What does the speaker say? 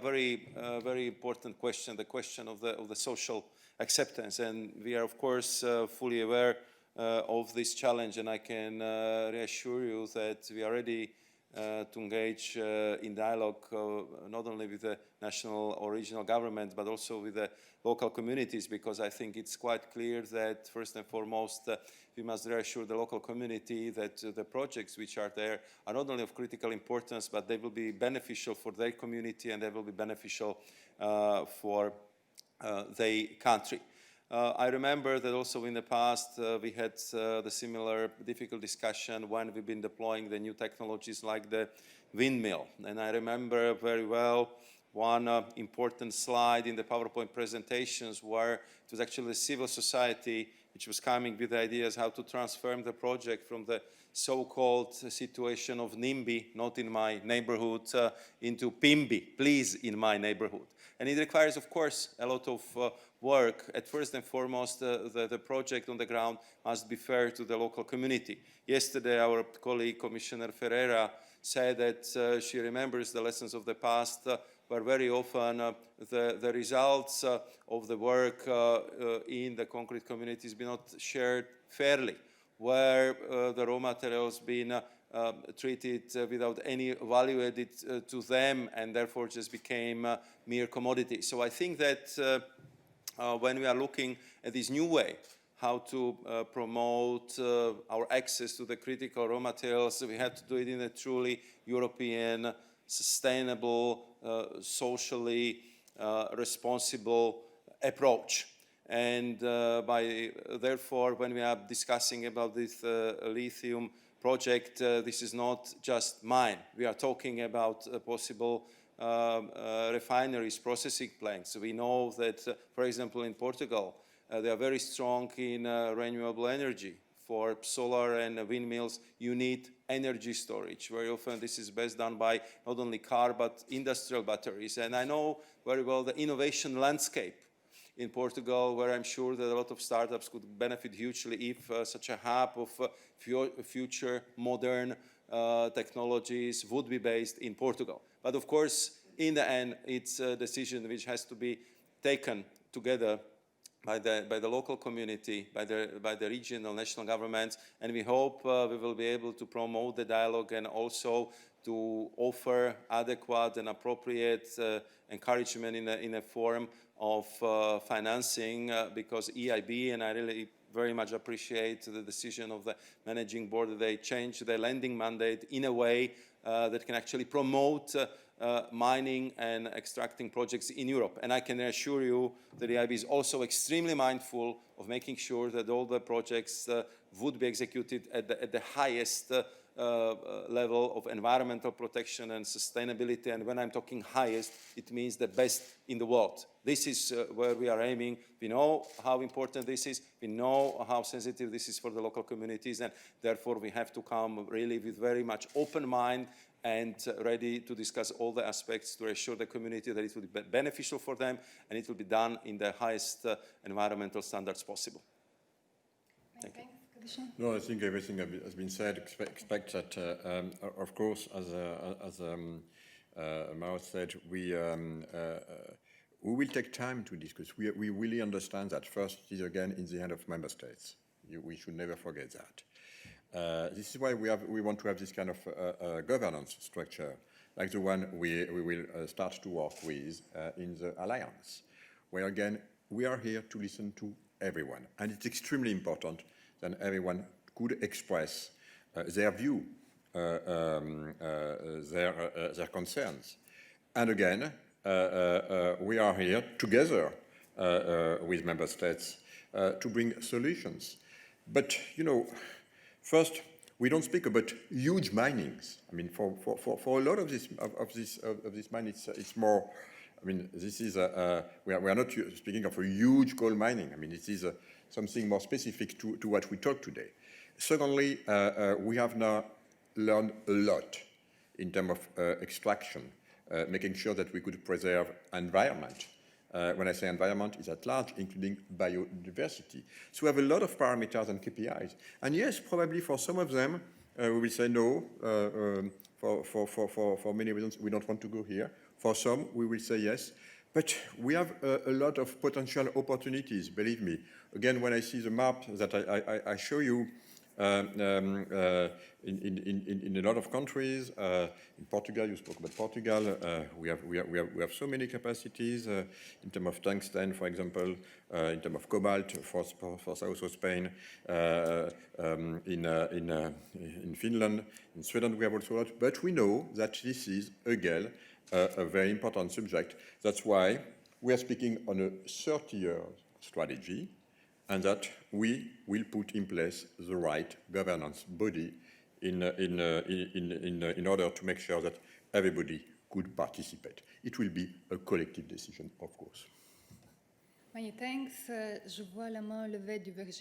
very important question, the question of the social acceptance. And we are, of course, fully aware of this challenge, and I can reassure you that we are ready to engage in dialogue not only with the national or regional government, but also with the local communities, because I think it's quite clear that first and foremost we must reassure the local community that the projects which are there are not only of critical importance, but they will be beneficial for their community and they will be beneficial for their country. I remember that also in the past we had the similar difficult discussion when we've been deploying the new technologies like the windmill. And I remember very well one important slide in the PowerPoint presentations where it was actually the civil society which was coming with ideas how to transform the project from the so-called situation of NIMBY, not in my neighborhood, into PIMBY, please in my neighborhood. And it requires, of course, a lot of work. At first and foremost, the project on the ground must be fair to the local community. Yesterday, our colleague, Commissioner Ferreira, said that she remembers the lessons of the past, where very often the results of the work in the concrete communities be not shared fairly, where the raw materials been treated without any value added to them and therefore just became mere commodity. So I think that when we are looking at this new way, how to promote our access to the critical raw materials, we have to do it in a truly European, sustainable, socially responsible approach. And therefore, when we are discussing about this lithium project, this is not just mine. We are talking about possible refineries, processing plants. We know that, for example, in Portugal, they are very strong in renewable energy. For solar and windmills, you need energy storage. Very often this is best done by not only car, but industrial batteries. And I know very well the innovation landscape in Portugal, where I'm sure that a lot of startups could benefit hugely if such a hub of future modern technologies would be based in Portugal. But of course, in the end, it's a decision which has to be taken together by the local community, by the regional, national governments, and we hope we will be able to promote the dialogue and also to offer adequate and appropriate encouragement in a form of financing, because EIB, and I really very much appreciate the decision of the managing board that they changed their lending mandate in a way that can actually promote mining and extracting projects in Europe. And I can assure you that the EIB is also extremely mindful of making sure that all the projects would be executed at the highest level of environmental protection and sustainability. And when I'm talking highest, it means the best in the world. This is where we are aiming. We know how important this is. We know how sensitive this is for the local communities, and therefore we have to come really with very much open mind and ready to discuss all the aspects to assure the community that it will be beneficial for them and it will be done in the highest environmental standards possible. Thank you. No, I think everything has been said. Expect that, of course, as Mao said, we will take time to discuss. We really understand that first it is again in the hand of member states. We should never forget that. This is why we want to have this kind of governance structure, like the one we will start to work with in the Alliance, where again we are here to listen to everyone, and it's extremely important that everyone could express their view, their concerns, and again we are here together with member states to bring solutions. But you know. First, we don't speak about huge minings. I mean, for a lot of this mine, it's more. I mean, this is we are not speaking of a huge coal mining. I mean, it is something more specific to what we talk today. Secondly, we have now learned a lot in terms of extraction, making sure that we could preserve environment. When I say environment, it's at large, including biodiversity. So we have a lot of parameters and KPIs. And yes, probably for some of them, we will say no, for many reasons, we don't want to go here. For some, we will say yes. But we have a lot of potential opportunities, believe me. Again, when I see the map that I show you, in a lot of countries, in Portugal, you spoke about Portugal, we have so many capacities in terms of tungsten, for example, in terms of cobalt for south of Spain, in Finland, in Sweden we have also a lot, but we know that this is, again, a very important subject. That's why we are speaking on a 30-year strategy, and that we will put in place the right governance body in order to make sure that everybody could participate. It will be a collective decision, of course. Many thanks. Je vois la main levée du Virginie.